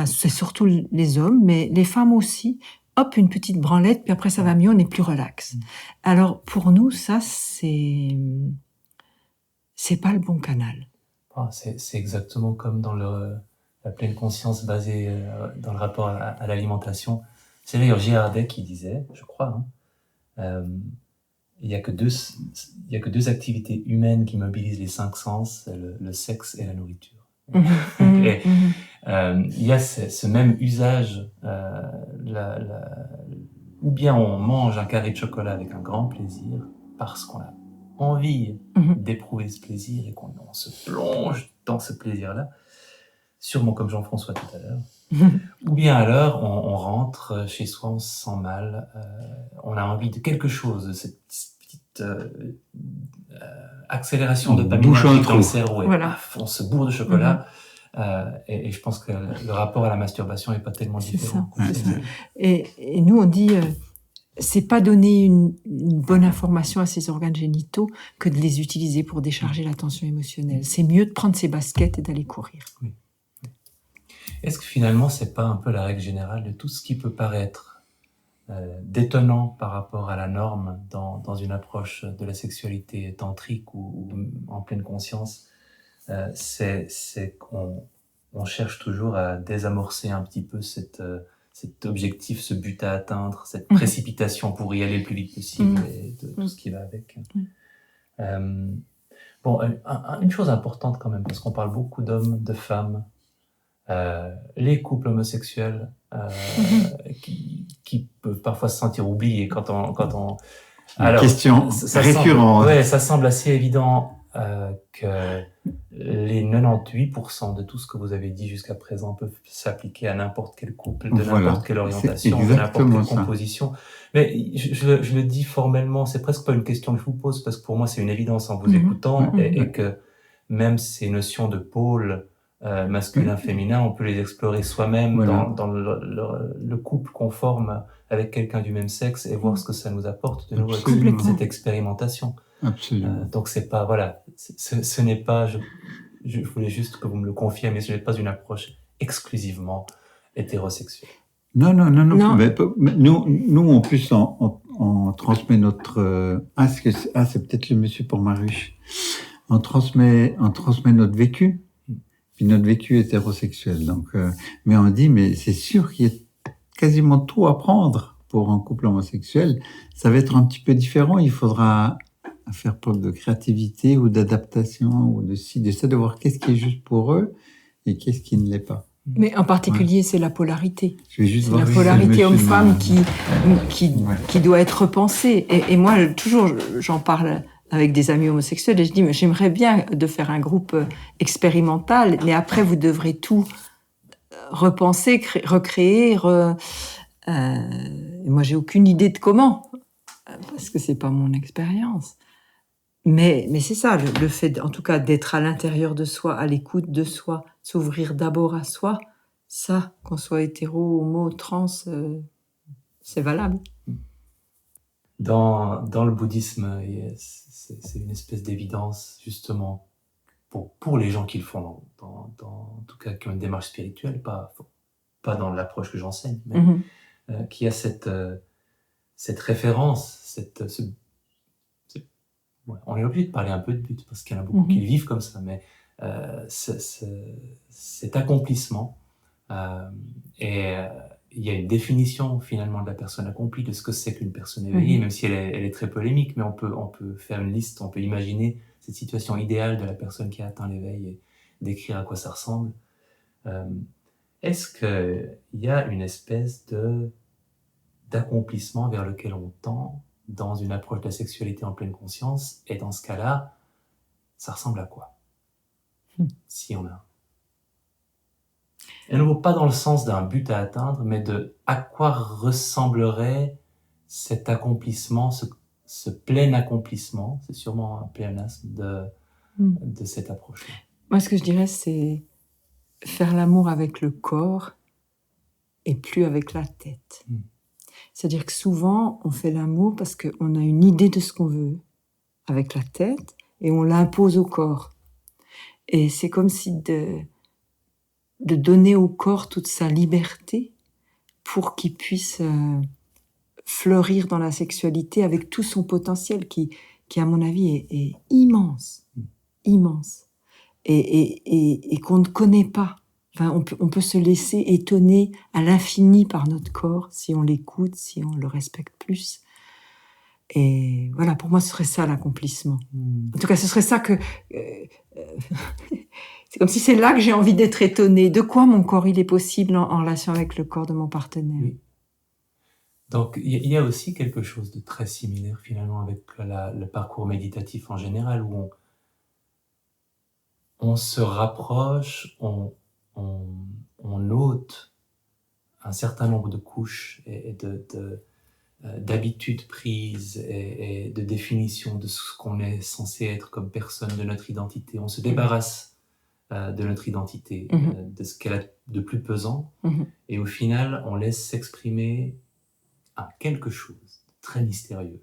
c'est surtout les hommes, mais les femmes aussi. Hop, une petite branlette, puis après, ça va mieux, on est plus relax. Alors, pour nous, ça, c'est pas le bon canal. C'est exactement comme dans la pleine conscience basée dans le rapport à l'alimentation. C'est d'ailleurs Girardet qui disait, je crois, il y a que deux activités humaines qui mobilisent les 5 sens, le sexe et la nourriture. Il y a ce même usage, ou bien on mange un carré de chocolat avec un grand plaisir parce qu'on a envie d'éprouver ce plaisir et qu'on se plonge dans ce plaisir-là, sûrement comme Jean-François tout à l'heure. Ou bien alors on rentre chez soi, on se sent mal, on a envie de quelque chose, de cette petite accélération dopaminergique dans le cerveau, et paf, on se bourre de chocolat. Et je pense que le rapport à la masturbation n'est pas tellement différent. C'est ça. Et nous, on dit, c'est pas donner une bonne information à ses organes génitaux que de les utiliser pour décharger la tension émotionnelle. C'est mieux de prendre ses baskets et d'aller courir. Oui. Est-ce que finalement, c'est pas un peu la règle générale de tout ce qui peut paraître détonnant par rapport à la norme dans une approche de la sexualité tantrique ou en pleine conscience? C'est qu'on cherche toujours à désamorcer un petit peu cet objectif, ce but à atteindre, cette précipitation pour y aller le plus vite possible et tout ce qui va avec. Bon, une chose importante quand même, parce qu'on parle beaucoup d'hommes, de femmes, les couples homosexuels qui peuvent parfois se sentir oubliés quand on... Alors, question récurrente. Ouais, ça semble assez évident que les 98% de tout ce que vous avez dit jusqu'à présent peuvent s'appliquer à n'importe quel couple, de n'importe quelle orientation, de n'importe quelle composition. Mais je le dis formellement, c'est presque pas une question que je vous pose, parce que pour moi c'est une évidence en vous écoutant, et que même ces notions de pôle masculin-féminin, on peut les explorer soi-même dans le couple qu'on forme avec quelqu'un du même sexe et voir ce que ça nous apporte de nouveau, cette expérimentation. Absolument. Donc c'est pas, voilà, ce n'est pas, je voulais juste que vous me le confiez, mais ce n'est pas une approche exclusivement hétérosexuelle. Non. Mais nous en plus on transmet notre c'est peut-être le monsieur pour Maruche. On transmet notre vécu. Puis notre vécu hétérosexuel. Donc, mais on dit, mais c'est sûr qu'il y a quasiment tout à prendre pour un couple homosexuel. Ça va être un petit peu différent. Il faudra faire preuve de créativité ou d'adaptation ou de ça, de voir qu'est-ce qui est juste pour eux et qu'est-ce qui ne l'est pas. Mais en particulier, c'est la polarité. Je vais juste c'est la polarité homme-femme qui doit être repensée. Et moi, toujours, j'en parle avec des amis homosexuels, et je dis, mais j'aimerais bien de faire un groupe expérimental, mais après, vous devrez tout repenser, recréer. Moi, j'ai aucune idée de comment, parce que c'est pas mon expérience. Mais c'est ça, le fait, en tout cas, d'être à l'intérieur de soi, à l'écoute de soi, s'ouvrir d'abord à soi, ça, qu'on soit hétéro, homo, trans, c'est valable. Dans le bouddhisme, c'est une espèce d'évidence, justement, pour les gens qui le font, en tout cas qui ont une démarche spirituelle, pas dans l'approche que j'enseigne, mais qui a cette référence, on est obligé de parler un peu de but, parce qu'il y en a beaucoup qui vivent comme ça, mais cet accomplissement, et il y a une définition finalement de la personne accomplie, de ce que c'est qu'une personne éveillée, même si elle est très polémique, mais on peut faire une liste, on peut imaginer cette situation idéale de la personne qui a atteint l'éveil et décrire à quoi ça ressemble. Est-ce qu'il y a une espèce d'accomplissement vers lequel on tend dans une approche de la sexualité en pleine conscience, et dans ce cas-là, ça ressemble à quoi? Si on a... Et non pas dans le sens d'un but à atteindre, mais à quoi ressemblerait cet accomplissement, ce plein accomplissement, c'est sûrement un pléonasme de cette approche-là. Moi, ce que je dirais, c'est faire l'amour avec le corps et plus avec la tête. C'est-à-dire que souvent, on fait l'amour parce qu'on a une idée de ce qu'on veut avec la tête et on l'impose au corps. Et c'est comme si de donner au corps toute sa liberté pour qu'il puisse fleurir dans la sexualité avec tout son potentiel qui à mon avis, est immense. Immense. Et qu'on ne connaît pas. Enfin, on peut se laisser étonner à l'infini par notre corps si on l'écoute, si on le respecte plus. Et voilà, pour moi, ce serait ça l'accomplissement. En tout cas, ce serait ça que... c'est comme si c'est là que j'ai envie d'être étonnée. De quoi mon corps il est possible en relation avec le corps de mon partenaire. Oui. Donc, il y a aussi quelque chose de très similaire finalement avec le parcours méditatif en général, où on se rapproche, on ôte un certain nombre de couches et d'habitudes prises et de définitions de ce qu'on est censé être comme personne, de notre identité. On se débarrasse de notre identité, de ce qu'elle a de plus pesant, et au final, on laisse s'exprimer quelque chose de très mystérieux,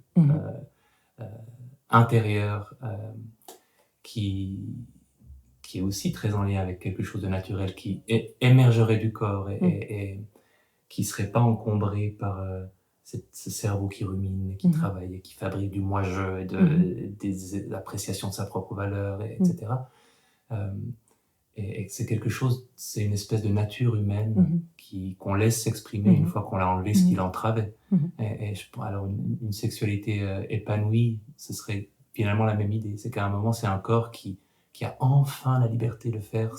intérieur, qui est aussi très en lien avec quelque chose de naturel, qui émergerait du corps et qui ne serait pas encombré par ce cerveau qui rumine, qui travaille et qui fabrique du moi-je et des appréciations de sa propre valeur, etc. Et c'est quelque chose, c'est une espèce de nature humaine qu'on laisse s'exprimer une fois qu'on a enlevé ce qui l'entravait. Alors une sexualité épanouie, ce serait finalement la même idée. C'est qu'à un moment, c'est un corps qui a enfin la liberté de faire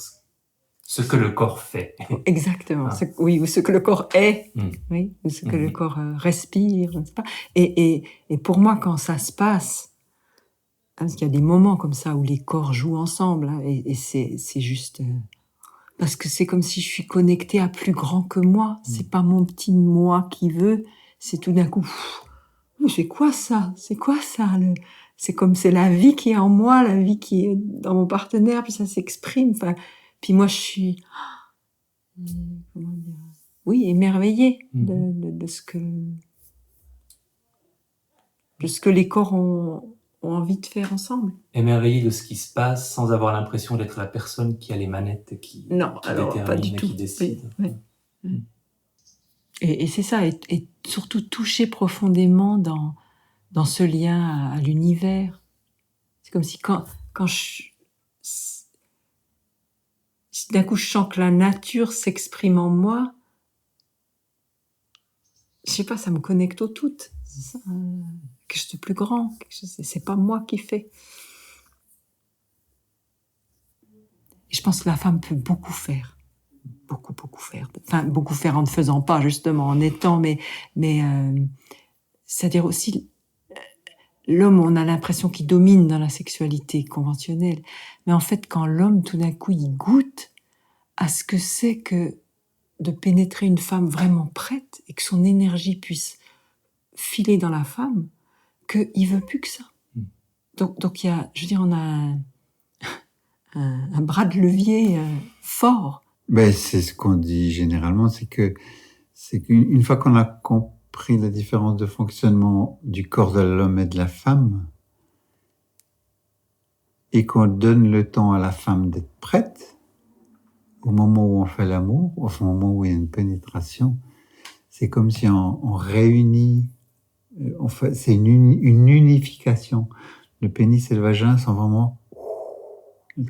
ce que le corps fait. Exactement. Oui, ou ce que le corps est. Oui, ou ce que le corps respire. N'est-ce pas ? Et pour moi, quand ça se passe, parce qu'il y a des moments comme ça où les corps jouent ensemble, et c'est juste... parce que c'est comme si je suis connectée à plus grand que moi. C'est pas mon petit moi qui veut, c'est tout d'un coup... c'est quoi ça ? C'est quoi ça ? C'est comme c'est la vie qui est en moi, la vie qui est dans mon partenaire, puis ça s'exprime. Enfin, puis moi, je suis... comment dire ? Oui, émerveillée de ce que les corps ont envie de faire ensemble. Émerveillé de ce qui se passe sans avoir l'impression d'être la personne qui a les manettes, qui détermine pas du et tout. qui décide. Oui. Et c'est ça, et surtout toucher profondément dans ce lien à l'univers. C'est comme si quand si d'un coup je sens que la nature s'exprime en moi, je sais pas, ça me connecte au tout. C'est ça, quelque chose de plus grand, c'est pas moi qui fais. Et je pense que la femme peut beaucoup faire. Beaucoup faire. Enfin, beaucoup faire en ne faisant pas, justement, en étant, mais c'est-à-dire aussi, l'homme, on a l'impression qu'il domine dans la sexualité conventionnelle. Mais en fait, quand l'homme, tout d'un coup, il goûte à ce que c'est que de pénétrer une femme vraiment prête et que son énergie puisse filer dans la femme, qu'il veut plus que ça. Donc il y a, je veux dire, on a un bras de levier fort. Ben, c'est ce qu'on dit généralement, c'est qu'une fois qu'on a compris la différence de fonctionnement du corps de l'homme et de la femme, et qu'on donne le temps à la femme d'être prête, au moment où on fait l'amour, au moment où il y a une pénétration, c'est comme si on réunit, c'est une unification. Le pénis et le vagin sont vraiment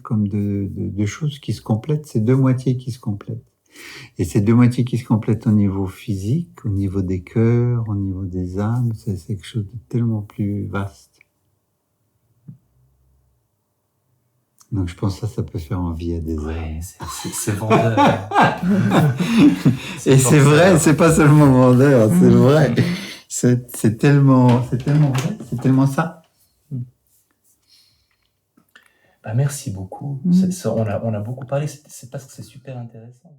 comme deux choses qui se complètent, c'est deux moitiés qui se complètent. Et ces deux moitiés qui se complètent au niveau physique, au niveau des cœurs, au niveau des âmes, c'est quelque chose de tellement plus vaste. Donc je pense que ça peut faire envie à des âmes. C'est vendeur. Et c'est vrai, c'est pas seulement vendeur, c'est vrai. C'est tellement vrai, c'est tellement ça. Merci beaucoup. On a beaucoup parlé, c'est parce que c'est super intéressant.